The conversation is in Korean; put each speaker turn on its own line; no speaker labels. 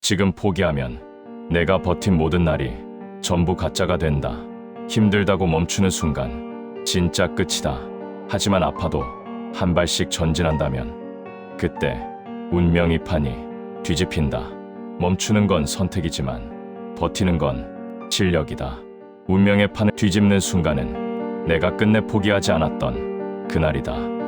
지금 포기하면 내가 버틴 모든 날이 전부 가짜가 된다. 힘들다고 멈추는 순간 진짜 끝이다. 하지만 아파도 한 발씩 전진한다면 그때 운명이 판이 뒤집힌다. 멈추는 건 선택이지만 버티는 건 실력이다. 운명의 판을 뒤집는 순간은 내가 끝내 포기하지 않았던 그날이다.